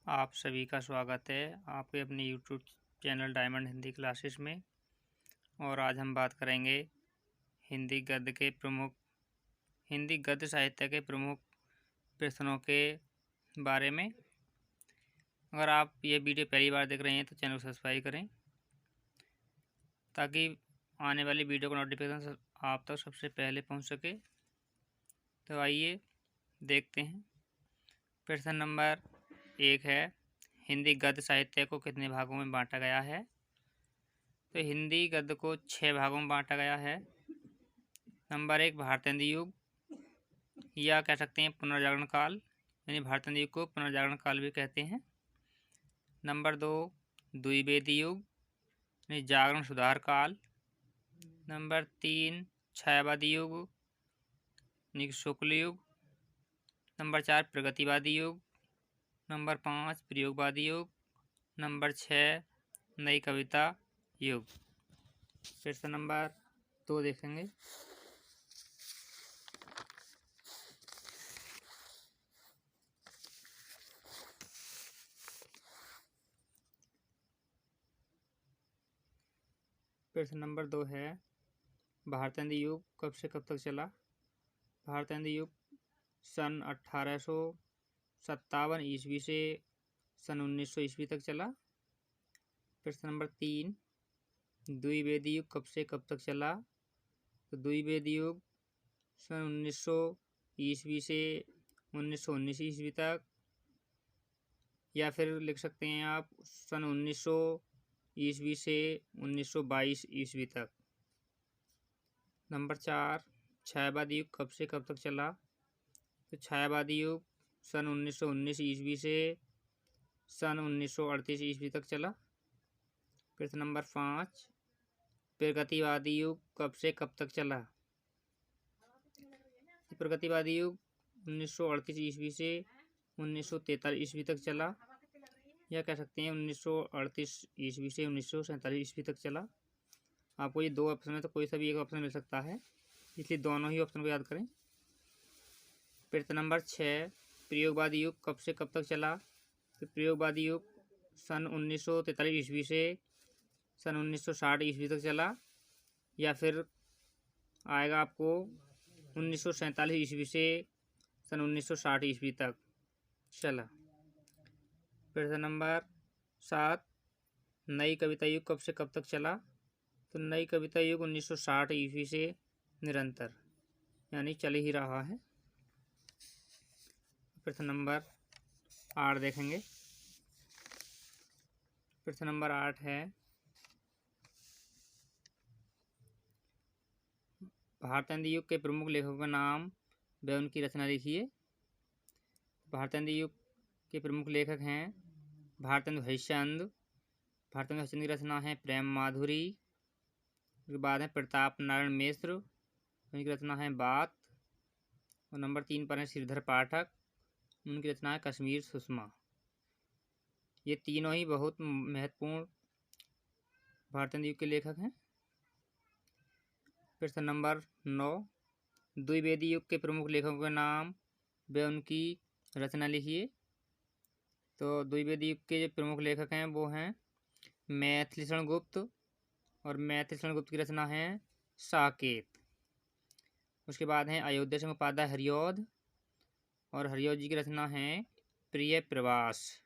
आप सभी का स्वागत है आपके अपने YouTube channel diamond Hindi classes में। और आज हम बात करेंगे हिंदी गद्य साहित्य के प्रमुख प्रश्नों के बारे में। अगर आप ये वीडियो पहली बार देख रहे हैं तो चैनल को सब्सक्राइब करें ताकि आने वाली वीडियो का नोटिफिकेशन आप तक सबसे पहले पहुंच सके। तो आइए देखते हैं। प्रश्न नंबर 1 है, हिंदी गद्य साहित्य को कितने भागों में बांटा गया है? तो हिंदी गद्य को 6 भागों में बांटा गया है। नंबर 1, भारतेंदु युग, या कह सकते हैं पुनर्जागरण काल, यानी भारतेंदु युग को पुनर्जागरण काल भी कहते हैं। नंबर 2, द्विवेदी युग, यानी जागरण सुधार काल। नंबर 3, छायावादी युग, यानी शुक्ल युग। नंबर 4, प्रगतिवादी युग। नंबर 5, प्रयोगवादी युग। नंबर 6, नई कविता युग। प्रश्न नंबर 2 देखेंगे। प्रश्न नंबर 2 है, भारतेंदु युग कब से कब तक चला? भारतेंदु युग सन 1857 ईस्वी से सन 1900 ईस्वी तक चला। प्रश्न नंबर 3, द्विवेदी युग कब से कब तक चला? तो द्विवेदी युग सन 1900 ईस्वी से 1919 ईस्वी तक, या फिर लिख सकते हैं आप सन 1900 ईस्वी से 1922 ईस्वी तक। नंबर 4, छायावादी युग कब से कब तक चला? तो छायावादी युग सन 1919 ईस्वी से सन 1938 ईस्वी तक चला। प्रश्न नंबर 5, प्रगतिवादी युग कब से कब तक चला? प्रगतिवादी युग 1938 ईस्वी से 1943 ईस्वी तक चला, या कह सकते हैं 1938 ईस्वी से 1947 ईस्वी तक चला। आपको ये 2 ऑप्शन है तो कोई सा भी एक ऑप्शन मिल सकता है, इसलिए दोनों ही ऑप्शन को याद करें। प्रश्न नंबर 6, प्रयोगवादी युग कब से कब तक चला? तो प्रयोगवादी युग सन 1943 ईस्वी से सन 1960 ईस्वी तक चला, या फिर आएगा आपको 1947 ईस्वी से सन 1960 ईस्वी तक चला। प्रश्न नंबर 7, नई कविता युग कब से कब तक चला? तो नई कविता युग 1960 ईस्वी से निरंतर, यानी चल ही रहा है। प्रश्न नंबर 8 देखेंगे। प्रश्न नंबर 8 है, भारतेंदु युग के प्रमुख लेखकों का नाम व उनकी रचना लिखिए। भारतेंदु युग के प्रमुख लेखक हैं भारतेंदु हरिश्चंद्र। भारतेंदु हरिश्चंद्र की रचना है प्रेम माधुरी। उसके बाद है प्रताप नारायण मिश्र, उनकी रचना है बात। और नंबर 3 पर है श्रीधर पाठक, उनकी रचना है कश्मीर सुषमा। ये तीनों ही बहुत महत्वपूर्ण भारतेंदु युग के लेखक हैं। प्रश्न नंबर 9, द्विवेदी युग के प्रमुख लेखकों के नाम व उनकी रचना लिखिए। तो द्विवेदी युग के जो प्रमुख लेखक हैं वो हैं मैथिलीशरण गुप्त, और मैथिलीशरण गुप्त की रचना है साकेत। उसके बाद हैं अयोध्या सिंह उपाध्याय हरिऔध, और हरिऔध जी की रचना है प्रिय प्रवास।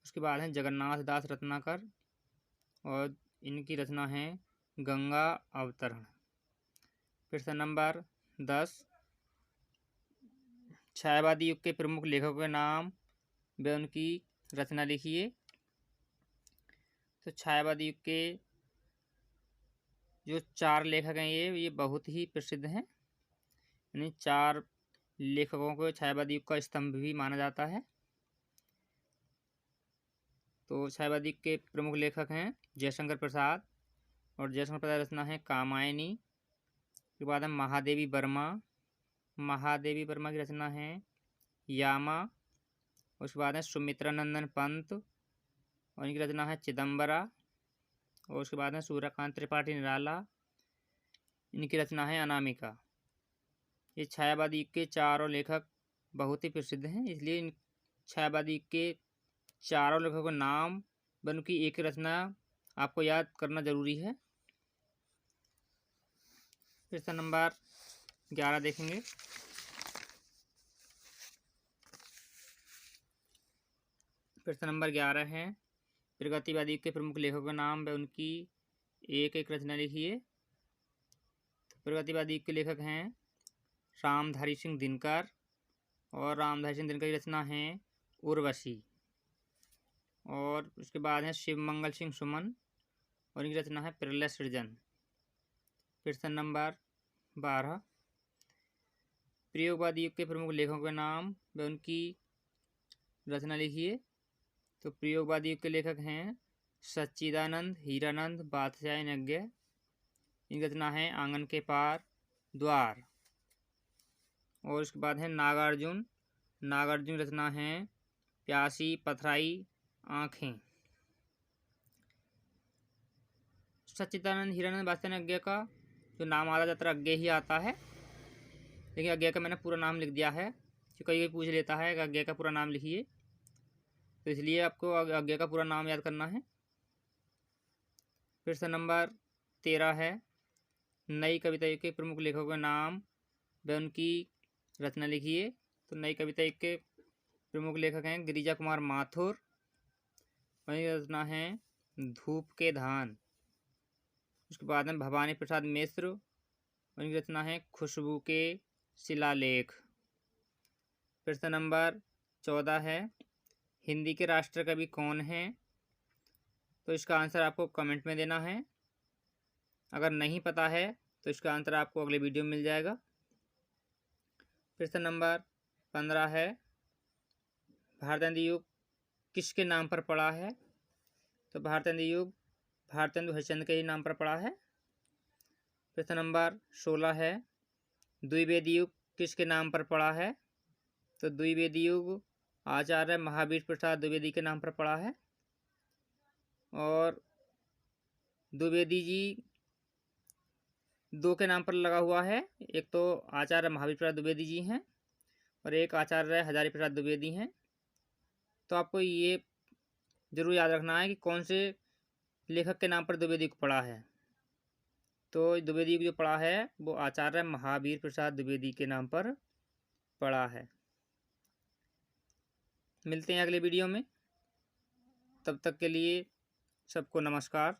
उसके बाद हैं जगन्नाथ दास रत्नाकर, और इनकी रचना है गंगा अवतरण। प्रश्न नंबर 10, छायावादी युग के प्रमुख लेखकों के नाम व उनकी रचना लिखिए। तो छायावादी युग के जो 4 लेखक हैं ये बहुत ही प्रसिद्ध हैं, यानी 4 लेखकों को छायावादी युग का स्तंभ भी माना जाता है। तो छायावादी युग के प्रमुख लेखक हैं जयशंकर प्रसाद, और जयशंकर प्रसाद रचना है कामायनी। उसके बाद है महादेवी वर्मा, महादेवी वर्मा की रचना है यामा। उसके बाद है सुमित्रा नंदन पंत, और इनकी रचना है चिदम्बरा। और उसके बाद है सूर्यकांत त्रिपाठी निराला, इनकी रचना है अनामिका। ये छायावादी युग के 4 लेखक बहुत ही प्रसिद्ध हैं, इसलिए इन छायावादी के चारों लेखकों के नाम व उनकी एक रचना आपको याद करना जरूरी है। प्रश्न नंबर 11 देखेंगे। प्रश्न नंबर 11 है, प्रगतिवादी के प्रमुख लेखकों के नाम व उनकी एक एक रचना लिखिए। तो प्रगतिवादी के लेखक हैं रामधारी सिंह दिनकर, और रामधारी सिंह दिनकर की रचना है उर्वशी। और उसके बाद है शिवमंगल सिंह सुमन, और इनकी रचना है प्रलय सृजन। प्रश्न नंबर 12, प्रयोगवादी युग के प्रमुख लेखकों के नाम व उनकी रचना लिखिए। तो प्रयोगवादी युग के लेखक हैं सच्चिदानंद, हीरानंद, बादशाहनज्ञ। इनकी रचना है आंगन के पार, द्वार। और उसके बाद है नागार्जुन, नागार्जुन की रचना है प्यासी, पथराई, आँखें। सच्चिदानंद, हीरानंद, बादशाहनज्ञ का जो नाम आता जाता अज्ञे ही आता है, लेकिन अज्ञे का मैंने पूरा नाम लिख दिया है, कि कोई पूछ लेता है कि अज्ञे का पूरा नाम लिखिए, तो इसलिए आपको अज्ञे का पूरा नाम याद करना है। प्रश्न नंबर 13 है, नई कविता युग के प्रमुख लेखकों के नाम व उनकी रचना लिखिए। तो नई कविता युग के प्रमुख लेखक हैं गिरिजा कुमार माथुर, वही रचना है धूप के धान। उसके बाद में भवानी प्रसाद मिश्र, उनकी रचना है खुशबू के शिलालेख। प्रश्न नंबर 14 है, हिंदी के राष्ट्र कवि कौन हैं? तो इसका आंसर आपको कमेंट में देना है। अगर नहीं पता है तो इसका आंसर आपको अगले वीडियो में मिल जाएगा। प्रश्न नंबर 15 है, भारतेंदु युग किसके नाम पर पड़ा है? तो भारतेंदु युग भारतेंदु हरिश्चंद्र के ही नाम पर पड़ा है। प्रश्न नंबर 16 है, द्विवेदी युग किसके नाम पर पड़ा है? तो द्विवेदी युग आचार्य महावीर प्रसाद द्विवेदी के नाम पर पड़ा है। और द्विवेदी जी दो के नाम पर लगा हुआ है, एक तो आचार्य महावीर प्रसाद द्विवेदी जी हैं और एक आचार्य हजारी प्रसाद द्विवेदी हैं। तो आपको ये जरूर याद रखना है कि कौन से लेखक के नाम पर द्विवेदी युग पड़ा है। तो द्विवेदी युग जो पड़ा है वो आचार्य महावीर प्रसाद द्विवेदी के नाम पर पड़ा है। मिलते हैं अगले वीडियो में, तब तक के लिए सबको नमस्कार।